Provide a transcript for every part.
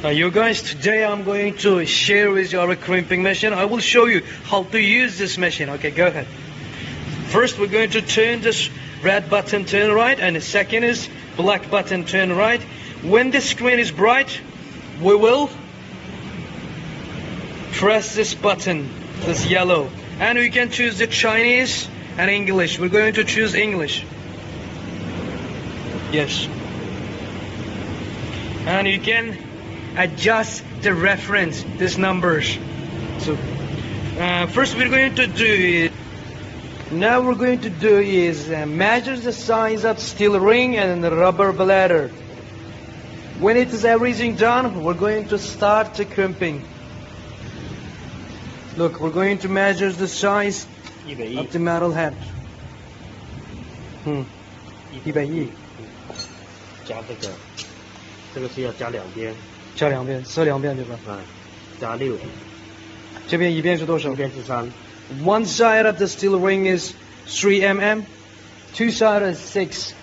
You guys, today I'm going to share with you our crimping machine. I will show you how to use this machine. Okay, go ahead. First, we're going to turn this red button, turn right, and the second is black button, turn right. When the screen is bright, we will press this button, this yellow, and we can choose the Chinese and English. We're going to choose English. Yes. And you can adjust the reference, these numbers. So first we're going to do now we're going to do is measure the size of steel ring and the rubber bladder. When it is everything done, we're going to start the crimping. Look, we're going to measure the size of the metal head. 110加这个是要加两边，加两遍，折两遍对吧？加6，这边一遍是多少？这边是3。One side of the steel ring is 3 mm, two sides is 6.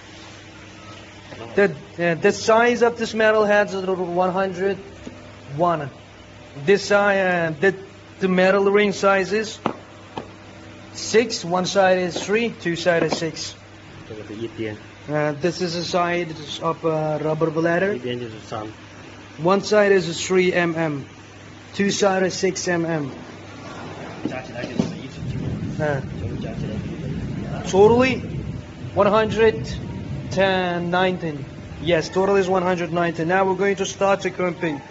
The size of this metal head is 101. This side, the metal ring size is 6. One side is 3, two side is 6. 这个是一边。This is the side of a rubber bladder. 一边就是3。One side is 3 mm, two side is 6 mm. 加起来就是119。全部加起来。Totally 119. Yes, total is 119. Now we're going to start the crimping.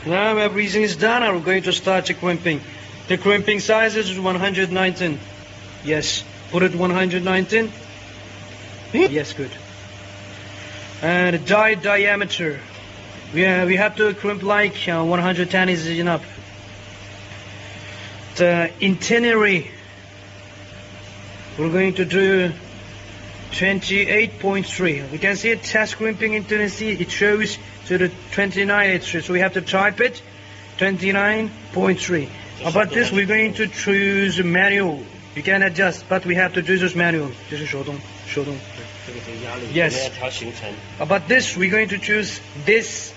Now everything is done. We're going to start the crimping. The crimping size is 119. Yes, put it 119. Yes, good. And the die diameter, we have to crimp like 110 is enough. The itinerary, we're going to do 28.3. We can see it, test crimping intensity, it shows to the 29.3, so we have to type it 29.3. About this, we're going to choose manual. You can adjust, but we have to do this manual. This is 手动. Yes. About this, we're going to choose this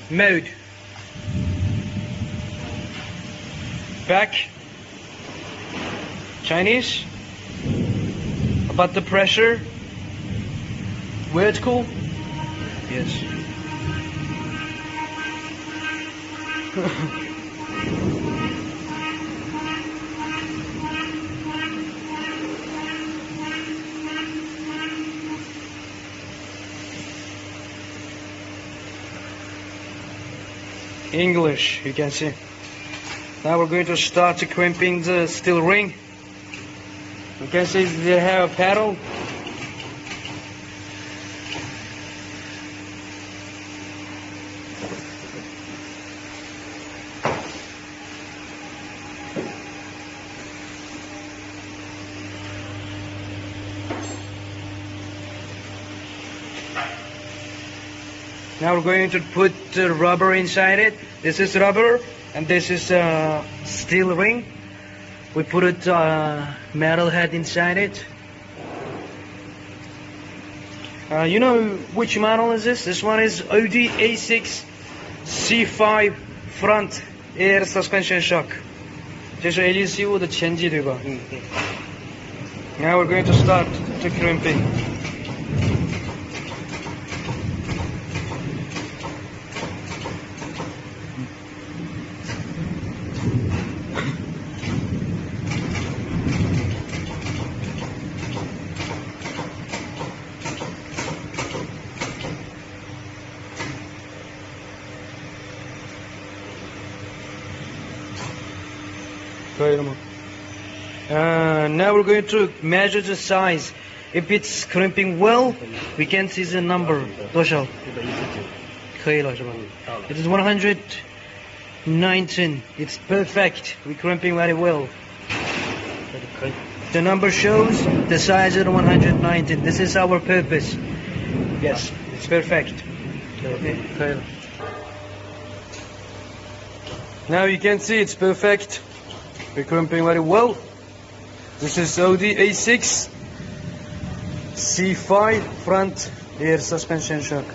mode. Back. Chinese. About the pressure. Vertical. Yes. English, you can see. Now we're going to start to crimping the steel ring. You can see they have a paddle. Now we're going to put the rubber inside it. This is rubber and this is steel ring. We put it metal head inside it. You know which model is this? This one is Audi A6 C5 front air suspension shock. 这是 ADC 的前机对吧？Now we're going to start the crimping. Now we're going to measure the size. If it's crimping well, we can see the number. 多少？可以了是吧？ It is 119. It's perfect. We're crimping very well. The number shows the size of 119. This is our purpose. Yes, it's perfect. Okay. Now you can see it's perfect. We're crimping very well. This is Audi A6 C5 front air suspension shock.